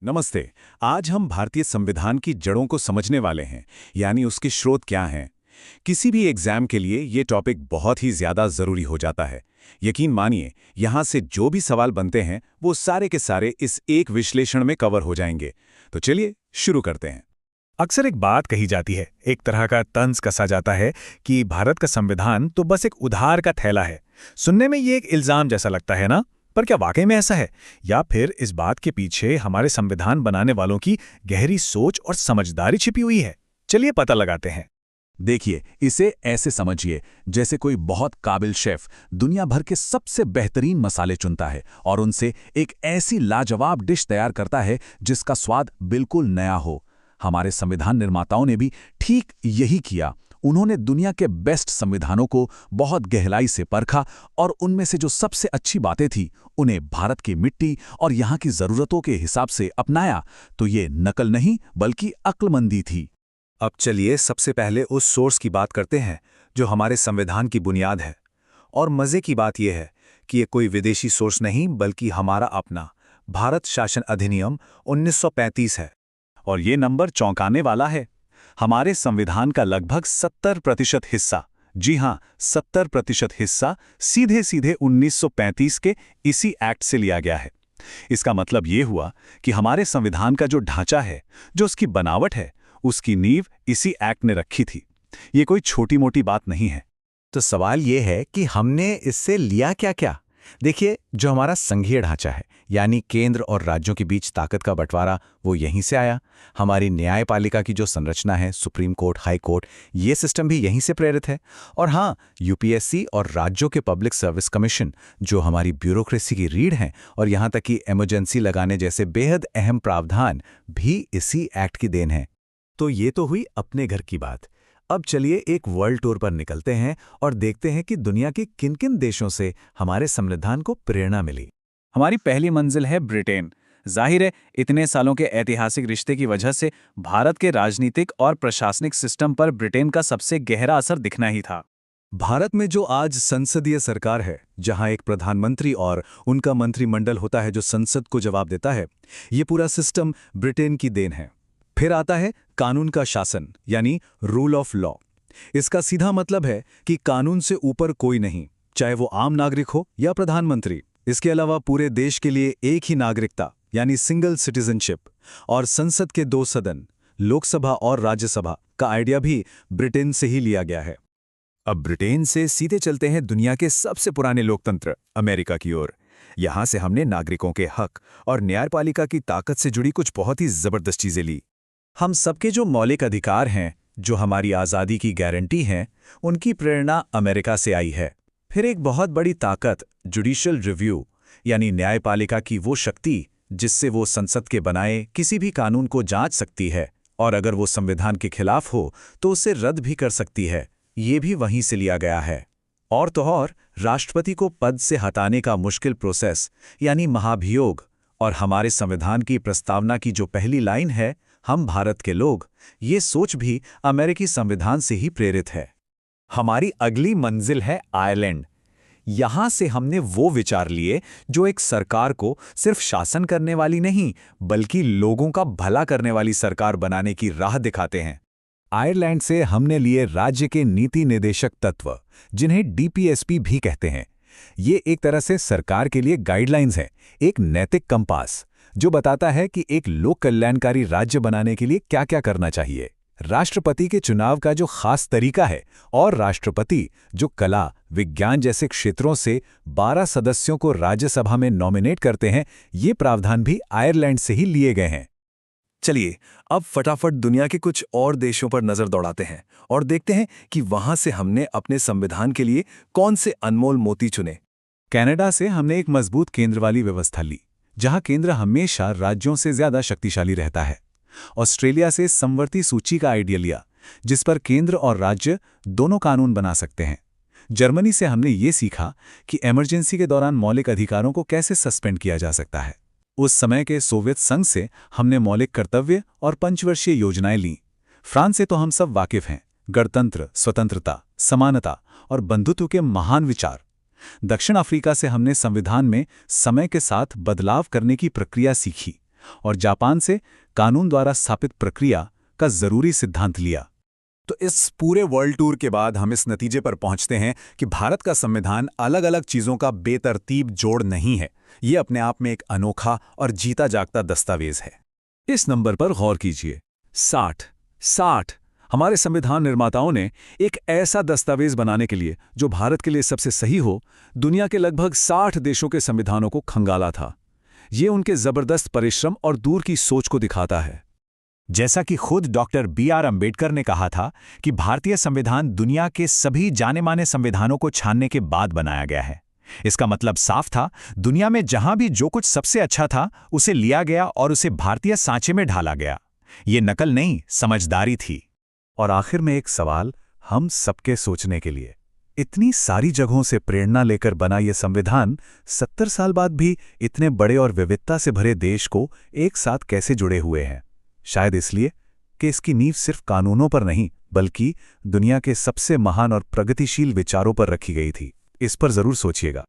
नमस्ते। आज हम भारतीय संविधान की जड़ों को समझने वाले हैं, यानी उसके स्रोत क्या हैं। किसी भी एग्जाम के लिए ये टॉपिक बहुत ही ज्यादा जरूरी हो जाता है। यकीन मानिए, यहाँ से जो भी सवाल बनते हैं वो सारे के सारे इस एक विश्लेषण में कवर हो जाएंगे। तो चलिए शुरू करते हैं। अक्सर एक बात कही जाती है, एक तरह का तंज कसा जाता है कि भारत का संविधान तो बस एक उधार का थैला है। सुनने में ये एक इल्जाम जैसा लगता है ना? पर क्या वाकई में ऐसा है, या फिर इस बात के पीछे हमारे संविधान बनाने वालों की गहरी सोच और समझदारी छिपी हुई है? चलिए पता लगाते हैं। देखिए, इसे ऐसे समझिए जैसे कोई बहुत काबिल शेफ दुनिया भर के सबसे बेहतरीन मसाले चुनता है और उनसे एक ऐसी लाजवाब डिश तैयार करता है जिसका स्वाद बिल्कुल नया हो। हमारे संविधान निर्माताओं ने भी ठीक यही किया। उन्होंने दुनिया के बेस्ट संविधानों को बहुत गहराई से परखा और उनमें से जो सबसे अच्छी बातें थी उन्हें भारत की मिट्टी और यहाँ की ज़रूरतों के हिसाब से अपनाया। तो ये नकल नहीं बल्कि अक्लमंदी थी। अब चलिए सबसे पहले उस सोर्स की बात करते हैं जो हमारे संविधान की बुनियाद है। और मज़े की बात यह है कि ये कोई विदेशी सोर्स नहीं बल्कि हमारा अपना भारत शासन अधिनियम 1935 है। और ये नंबर चौंकाने वाला है। हमारे संविधान का लगभग 70% हिस्सा, जी हां 70% हिस्सा सीधे सीधे 1935 के इसी एक्ट से लिया गया है। इसका मतलब ये हुआ कि हमारे संविधान का जो ढांचा है, जो उसकी बनावट है, उसकी नींव इसी एक्ट ने रखी थी। ये कोई छोटी मोटी बात नहीं है। तो सवाल ये है कि हमने इससे लिया क्या क्या? देखिए, जो हमारा संघीय ढांचा है, यानी केंद्र और राज्यों के बीच ताकत का बंटवारा, वो यहीं से आया। हमारी न्यायपालिका की जो संरचना है, सुप्रीम कोर्ट, हाई कोर्ट, ये सिस्टम भी यहीं से प्रेरित है। और हाँ, यूपीएससी और राज्यों के पब्लिक सर्विस कमीशन, जो हमारी ब्यूरोक्रेसी की रीढ़ हैं, और यहाँ तक कि इमरजेंसी लगाने जैसे बेहद अहम प्रावधान भी इसी एक्ट की देन है। तो ये तो हुई अपने घर की बात। अब चलिए एक वर्ल्ड टूर पर निकलते हैं और देखते हैं कि दुनिया के किन-किन देशों से हमारे संविधान को प्रेरणा मिली। हमारी पहली मंजिल है ब्रिटेन। जाहिर है, इतने सालों के ऐतिहासिक रिश्ते की वजह से भारत के राजनीतिक और प्रशासनिक सिस्टम पर ब्रिटेन का सबसे गहरा असर दिखना ही था। भारत में जो आज संसदीय सरकार है, जहां एक प्रधानमंत्री और उनका मंत्रिमंडल होता है जो संसद को जवाब देता है, ये पूरा सिस्टम ब्रिटेन की देन है। फिर आता है कानून का शासन, यानी रूल ऑफ लॉ। इसका सीधा मतलब है कि कानून से ऊपर कोई नहीं, चाहे वो आम नागरिक हो या प्रधानमंत्री। इसके अलावा पूरे देश के लिए एक ही नागरिकता, यानी सिंगल सिटीजनशिप, और संसद के 2 सदन, लोकसभा और राज्यसभा, का आइडिया भी ब्रिटेन से ही लिया गया है। अब ब्रिटेन से सीधे चलते हैं दुनिया के सबसे पुराने लोकतंत्र अमेरिका की ओर। यहां से हमने नागरिकों के हक और न्यायपालिका की ताकत से जुड़ी कुछ बहुत ही जबरदस्त चीजें ली। हम सबके जो मौलिक अधिकार हैं, जो हमारी आज़ादी की गारंटी हैं, उनकी प्रेरणा अमेरिका से आई है। फिर एक बहुत बड़ी ताकत, जुडिशियल रिव्यू, यानी न्यायपालिका की वो शक्ति जिससे वो संसद के बनाए किसी भी कानून को जांच सकती है, और अगर वो संविधान के खिलाफ हो तो उसे रद्द भी कर सकती है। ये भी वहीं से लिया गया है। और तो और, राष्ट्रपति को पद से हटाने का मुश्किल प्रोसेस, यानी महाभियोग, और हमारे संविधान की प्रस्तावना की जो पहली लाइन है, हम भारत के लोग, ये सोच भी अमेरिकी संविधान से ही प्रेरित है। हमारी अगली मंजिल है आयरलैंड। यहां से हमने वो विचार लिए जो एक सरकार को सिर्फ शासन करने वाली नहीं, बल्कि लोगों का भला करने वाली सरकार बनाने की राह दिखाते हैं। आयरलैंड से हमने लिए राज्य के नीति निर्देशक तत्व, जिन्हें डीपीएसपी भी कहते हैं। ये एक तरह से सरकार के लिए गाइडलाइंस है, एक नैतिक कंपास जो बताता है कि एक लोक कल्याणकारी राज्य बनाने के लिए क्या-क्या करना चाहिए। राष्ट्रपति के चुनाव का जो खास तरीका है, और राष्ट्रपति जो कला, विज्ञान जैसे क्षेत्रों से 12 सदस्यों को राज्यसभा में नॉमिनेट करते हैं, ये प्रावधान भी आयरलैंड से ही लिए गए हैं। चलिए अब फटाफट दुनिया के कुछ और देशों पर नजर दौड़ाते हैं और देखते हैं कि वहां से हमने अपने संविधान के लिए कौन से अनमोल मोती चुने। कनाडा से हमने एक मजबूत केंद्र वाली व्यवस्था ली, जहां केंद्र हमेशा राज्यों से ज्यादा शक्तिशाली रहता है। ऑस्ट्रेलिया से समवर्ती सूची का आइडिया लिया, जिस पर केंद्र और राज्य दोनों कानून बना सकते हैं। जर्मनी से हमने ये सीखा कि इमरजेंसी के दौरान मौलिक अधिकारों को कैसे सस्पेंड किया जा सकता है। उस समय के सोवियत संघ से हमने मौलिक कर्तव्य और पंचवर्षीय योजनाएं लीं। फ्रांस से तो हम सब वाकिफ हैं, गणतंत्र, स्वतंत्रता, समानता और बंधुत्व के महान विचार। दक्षिण अफ्रीका से हमने संविधान में समय के साथ बदलाव करने की प्रक्रिया सीखी, और जापान से कानून द्वारा स्थापित प्रक्रिया का जरूरी सिद्धांत लिया। तो इस पूरे वर्ल्ड टूर के बाद हम इस नतीजे पर पहुंचते हैं कि भारत का संविधान अलग अलग चीजों का बेतरतीब जोड़ नहीं है, ये अपने आप में एक अनोखा और जीता जागता दस्तावेज है। इस नंबर पर गौर कीजिए, 60। हमारे संविधान निर्माताओं ने एक ऐसा दस्तावेज बनाने के लिए जो भारत के लिए सबसे सही हो, दुनिया के लगभग 60 देशों के संविधानों को खंगाला था। ये उनके जबरदस्त परिश्रम और दूर की सोच को दिखाता है। जैसा कि खुद डॉक्टर B.R. अम्बेडकर ने कहा था कि भारतीय संविधान दुनिया के सभी जाने माने संविधानों को छानने के बाद बनाया गया है। इसका मतलब साफ था, दुनिया में जहां भी जो कुछ सबसे अच्छा था उसे लिया गया और उसे भारतीय सांचे में ढाला गया। ये नकल नहीं, समझदारी थी। और आखिर में एक सवाल हम सबके सोचने के लिए, इतनी सारी जगहों से प्रेरणा लेकर बना ये संविधान 70 साल बाद भी इतने बड़े और विविधता से भरे देश को एक साथ कैसे जुड़े हुए हैं? शायद इसलिए कि इसकी नींव सिर्फ कानूनों पर नहीं बल्कि दुनिया के सबसे महान और प्रगतिशील विचारों पर रखी गई थी। इस पर जरूर सोचिएगा।